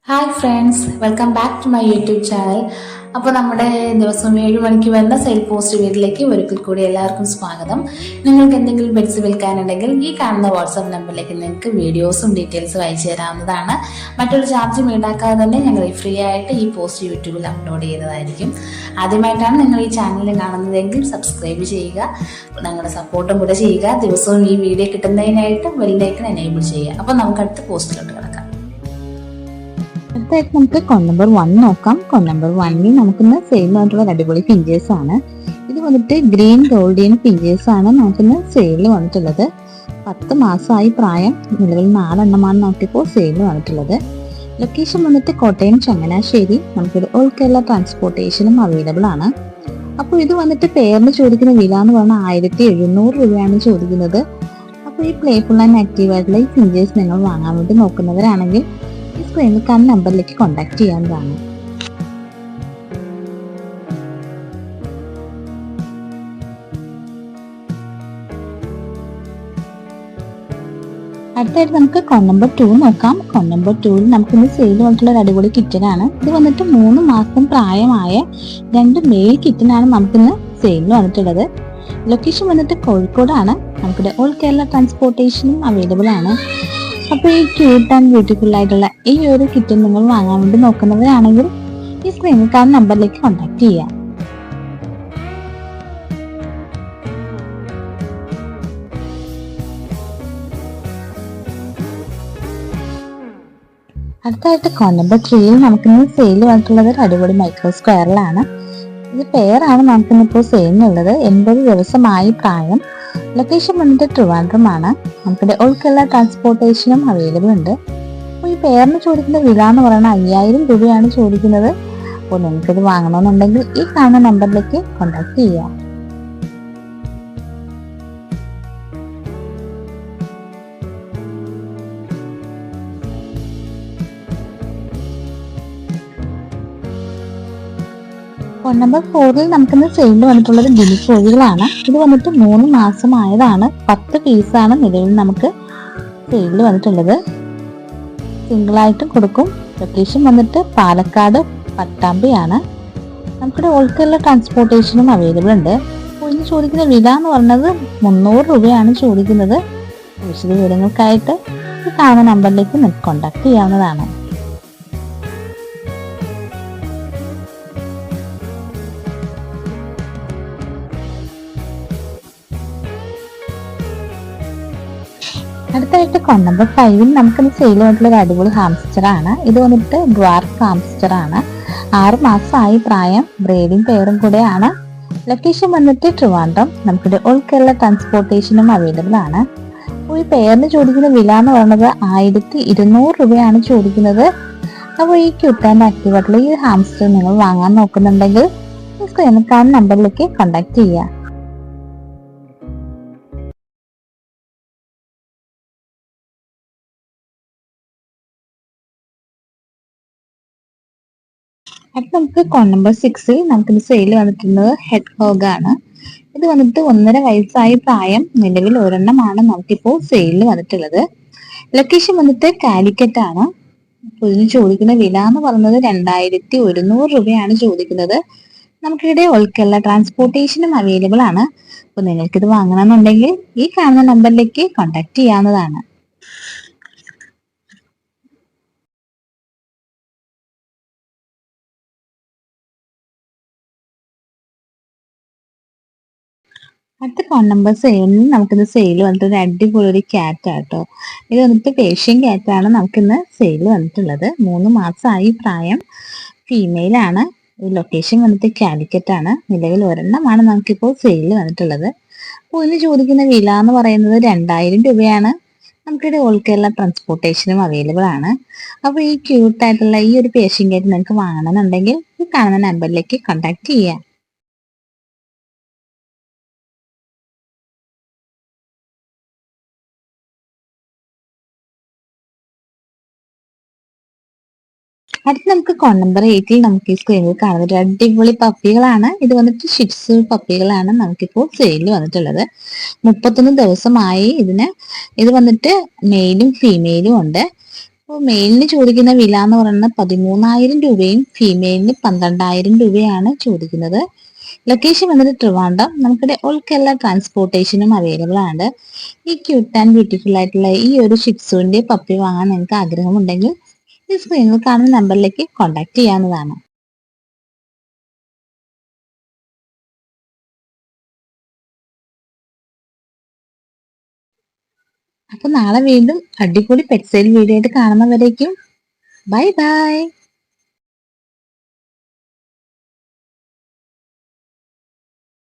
Hi friends, welcome back to my YouTube channel. അപ്പോൾ നമ്മുടെ ദിവസം 7 മണിക്ക് വരുന്ന സെയിൽ പോസ്റ്റ് വീട്ടിലേക്ക് ഒരിക്കൽ കൂടി എല്ലാവർക്കും സ്വാഗതം. നിങ്ങൾക്ക് എന്തെങ്കിലും പെറ്റ്സ് വിൽക്കാനുണ്ടെങ്കിൽ ഈ കാണുന്ന വാട്സാപ്പ് നമ്പറിലേക്ക് നിങ്ങൾക്ക് വീഡിയോസും ഡീറ്റെയിൽസും അയച്ചു തരാവുന്നതാണ്. മറ്റൊരു ചാർജും ഈടാക്കാതെ തന്നെ ഞങ്ങൾ ഫ്രീ ആയിട്ട് ഈ പോസ്റ്റ് യൂട്യൂബിൽ അപ്ലോഡ് ചെയ്യുന്നതായിരിക്കും. ആദ്യമായിട്ടാണ് നിങ്ങൾ ഈ ചാനൽ കാണുന്നതെങ്കിൽ സബ്സ്ക്രൈബ് ചെയ്യുക, ഞങ്ങളുടെ സപ്പോർട്ടും കൂടെ ചെയ്യുക. ദിവസവും ഈ വീഡിയോ കിട്ടുന്നതിനായിട്ട് ബെല്ലൈക്കൺ എനേബിൾ ചെയ്യുക. അപ്പോൾ നമുക്ക് അടുത്ത പോസ്റ്റിലോട്ട് കിടക്കാം. അടുത്തായിട്ട് നമുക്ക് കോൺ നമ്പർ 1 നോക്കാം. കോൺ നമ്പർ 1 നമുക്കിന്ന് സെയിലായിട്ടുള്ള അടിപൊളി പിഞ്ചേഴ്സ് ആണ്. ഇത് വന്നിട്ട് ഗ്രീൻ ഗോൾഡിയൻ പിഞ്ചേഴ്സ് ആണ് നമുക്കിന്ന് സെയിലിൽ വന്നിട്ടുള്ളത്. 10 മാസമായി പ്രായം, നിലവിൽ 4 എണ്ണമാണ് നമുക്കിപ്പോൾ സെയിലിൽ വന്നിട്ടുള്ളത്. ലൊക്കേഷൻ വന്നിട്ട് കോട്ടയം ചങ്ങനാശ്ശേരി. നമുക്കൊരു ഓൾ കേരള ട്രാൻസ്പോർട്ടേഷനും അവൈലബിൾ ആണ്. അപ്പോൾ ഇത് വന്നിട്ട് പേരിന് ചോദിക്കുന്ന വില എന്ന് പറഞ്ഞാൽ 1700 രൂപയാണ് ചോദിക്കുന്നത്. അപ്പോൾ ഈ പ്ലേഫുൾ ആൻഡ് ആക്റ്റീവ് ആയിട്ടുള്ള ഈ പിഞ്ചേഴ്സ് നിങ്ങൾ വാങ്ങാൻ വേണ്ടി നോക്കുന്നവരാണെങ്കിൽ സ്ക്രീനിൽ കാണുന്ന നമ്പറിലേക്ക് കോൺടാക്ട് ചെയ്യാവുന്നതാണ്. അടുത്തായിട്ട് നമുക്ക് കോൺ നമ്പർ 2 നോക്കാം. കോൺ നമ്പർ 2ൽ നമുക്കിന്ന് സെയിൽ വന്നിട്ടുള്ള ഒരു അടിപൊളി കിറ്റനാണ്. ഇത് വന്നിട്ട് 3 മാസം പ്രായമായ 2 മെയിൽ കിറ്റനാണ് നമുക്കിന്ന് സെയിലിൽ വന്നിട്ടുള്ളത്. ലൊക്കേഷൻ വന്നിട്ട് കോഴിക്കോടാണ്. നമുക്കിവിടെ ഓൾ കേരള ട്രാൻസ്പോർട്ടേഷനും അവൈലബിൾ ആണ്. അപ്പോൾ ഈ ക്യൂട്ട് ആൻഡ് ബ്യൂട്ടിഫുൾ ആയിട്ടുള്ള ഈ ഒരു കിറ്റ് നിങ്ങൾ വാങ്ങാൻ വേണ്ടി നോക്കുന്നവരാണെങ്കിൽ ഈ സ്ക്രീനിൽ കാണുന്ന നമ്പറിലേക്ക് കോൺടാക്ട് ചെയ്യാം. അടുത്തായിട്ട് കോൺ നമ്പർ 3ൽ നമുക്കിന്ന് സെയിൽ വന്നിട്ടുള്ളത് ഒരു അടിപൊളി മൈക്രോ സ്ക്വയറിലാണ്. ഇത് പെയറാണ് നമുക്കിന്നിപ്പോൾ സെയിലിനുള്ളത്. 80 ദിവസമായി പ്രായം. ലൊക്കേഷൻ വന്നിട്ട് ട്രിവാൻഡ്രം ആണ്. നമുക്കിവിടെ ഓൾ കേരള ട്രാൻസ്പോർട്ടേഷനും അവൈലബിൾ ഉണ്ട്. അപ്പോൾ ഈ പെയറിന് ചോദിക്കുന്ന വില എന്ന് പറയുന്നത് 5000 രൂപയാണ് ചോദിക്കുന്നത്. അപ്പോൾ നിങ്ങൾക്കിത് വാങ്ങണമെന്നുണ്ടെങ്കിൽ ഈ കാണുന്ന നമ്പറിലേക്ക് കോൺടാക്ട് ചെയ്യാം. ഫോൺ നമ്പർ 4ൽ നമുക്കിന്ന് സെയിലിൽ വന്നിട്ടുള്ളത് ഗിനി കോഴികളാണ്. ഇത് വന്നിട്ട് 3 മാസമായതാണ്. 10 പീസാണ് നിലവിൽ നമുക്ക് സെയിലിൽ വന്നിട്ടുള്ളത്. സിംഗിളായിട്ടും കൊടുക്കും. ലൊക്കേഷൻ വന്നിട്ട് പാലക്കാട് പട്ടാമ്പിയാണ്. നമുക്കിവിടെ ഓൾ കേരള ട്രാൻസ്പോർട്ടേഷനും അവൈലബിൾ ഉണ്ട്. അപ്പോൾ ഇന്ന് ചോദിക്കുന്ന വില എന്ന് പറഞ്ഞത് 300 രൂപയാണ് ചോദിക്കുന്നത്. വിശദ വിവരങ്ങൾക്കായിട്ട് ഈ കാണുന്ന നമ്പറിലേക്ക് നിങ്ങൾക്ക് കോൺടാക്ട് ചെയ്യാവുന്നതാണ്. അടുത്തായിട്ട് കോൺ നമ്പർ 5ൽ നമുക്കിത് സെയിൽ ആയിട്ടുള്ള ഒരു അടിപൊളി ഹാംസ്റ്റർ ആണ്. ഇത് വന്നിട്ട് ഡ്വാർഫ് ഹാംസ്റ്റർ ആണ്. 6 മാസമായി പ്രായം. ബ്രീഡിംഗ് പെയറും കൂടെയാണ്. ലൊക്കേഷൻ വന്നിട്ട് ട്രിവാൻഡ്രം. നമുക്കിത് ഓൾ കേരള ട്രാൻസ്പോർട്ടേഷനും അവൈലബിൾ ആണ്. അപ്പോൾ ഈ പെയറിന് ചോദിക്കുന്ന വില എന്ന് പറയുന്നത് 1200 രൂപയാണ് ചോദിക്കുന്നത്. അപ്പോൾ ഈ ക്യൂട്ട് ആൻഡ് ആക്റ്റീവ് ആയിട്ടുള്ള ഈ ഹാംസ്റ്റർ നിങ്ങൾ വാങ്ങാൻ നോക്കുന്നുണ്ടെങ്കിൽ ഈ സ്ക്രീനിൽ കാണുന്ന നമ്പറിലേക്ക് കോൺടാക്ട് ചെയ്യുക. അടുത്ത നമുക്ക് കോൺ നമ്പർ 6ൽ നമുക്കിത് സെയിൽ വന്നിട്ടുള്ളത് ഹെഡ് ഹോഗ് ആണ്. ഇത് വന്നിട്ട് 1.5 വയസ്സായി പ്രായം. നിലവിൽ ഒരെണ്ണമാണ് നമുക്കിപ്പോൾ സെയിലിൽ വന്നിട്ടുള്ളത്. ലൊക്കേഷൻ വന്നിട്ട് കാലിക്കറ്റ് ആണ്. അപ്പോൾ ഇതിന് ചോദിക്കുന്ന വില എന്ന് പറയുന്നത് 2100 രൂപയാണ് ചോദിക്കുന്നത്. നമുക്കിവിടെ ഓൾ കേരള ട്രാൻസ്പോർട്ടേഷനും അവൈലബിൾ ആണ്. അപ്പോൾ നിങ്ങൾക്കിത് വാങ്ങണമെന്നുണ്ടെങ്കിൽ ഈ കാണുന്ന നമ്പറിലേക്ക് കോൺടാക്ട് ചെയ്യാവുന്നതാണ്. അടുത്ത കോൺ നമ്പർ 7ൽ നമുക്കിന്ന് സെയിൽ വന്നിട്ട് ഒരു അടിപൊളി ഒരു ക്യാറ്റ് ആട്ടോ. ഇത് വന്നിട്ട് പേർഷ്യൻ ക്യാറ്റാണ് നമുക്കിന്ന് സെയിൽ വന്നിട്ടുള്ളത്. 3 മാസമായി പ്രായം. ഫീമെയിൽ ആണ്. ലൊക്കേഷൻ വന്നിട്ട് കാലിക്കറ്റ് ആണ്. നിലവിൽ ഒരെണ്ണമാണ് നമുക്കിപ്പോൾ സെയിൽ വന്നിട്ടുള്ളത്. അപ്പോൾ ഇതിന് ചോദിക്കുന്ന വില എന്ന് പറയുന്നത് 2000 രൂപയാണ്. നമുക്കിവിടെ ഓൾ കേരള ട്രാൻസ്പോർട്ടേഷനും അവൈലബിൾ ആണ്. അപ്പോൾ ഈ ക്യൂട്ടായിട്ടുള്ള ഈ ഒരു പേർഷ്യൻ ക്യാറ്റ് നിങ്ങൾക്ക് വാങ്ങണമെന്നുണ്ടെങ്കിൽ ഈ കാണുന്ന നമ്പറിലേക്ക് കോൺടാക്ട് ചെയ്യാം. അടുത്ത് നമുക്ക് കോൺ നമ്പർ 8 നമുക്ക് ഈ സ്ക്രീനിൽ കാണുന്നത് ഒരു അടിപൊളി പപ്പികളാണ്. ഇത് വന്നിട്ട് ഷിറ്റ്സു പപ്പികളാണ് നമുക്കിപ്പോൾ സെയിലിൽ വന്നിട്ടുള്ളത്. 31 ദിവസമായി ഇത് വന്നിട്ട് മെയിലും ഫീമെയിലും ഉണ്ട്. അപ്പോൾ മെയിലിന് ചോദിക്കുന്ന വില എന്ന് പറയുന്നത് 13,000 രൂപയും ഫീമെയിലിന് 12,000 രൂപയാണ് ചോദിക്കുന്നത്. ലൊക്കേഷൻ വന്നിട്ട് ട്രിവാൻഡ്രം. നമുക്കിവിടെ ഓൾ കേരള ട്രാൻസ്പോർട്ടേഷനും അവൈലബിൾ ആണ്. ഈ ക്യൂട്ട് ആൻഡ് ബ്യൂട്ടിഫുൾ ആയിട്ടുള്ള ഈ ഒരു ഷിറ്റ്സുവിന്റെ പപ്പി വാങ്ങാൻ നിങ്ങൾക്ക് ആഗ്രഹമുണ്ടെങ്കിൽ ഈ സ്ക്രീനിൽ കാണുന്ന നമ്പറിലേക്ക് കോൺടാക്ട് ചെയ്യാവുന്നതാണ്. അപ്പൊ നാളെ വീണ്ടും അടിപൊളി പെറ്റ് സെയിൽ വീഡിയോ ആയിട്ട് കാണുന്നവരേക്കും ബൈ ബൈ.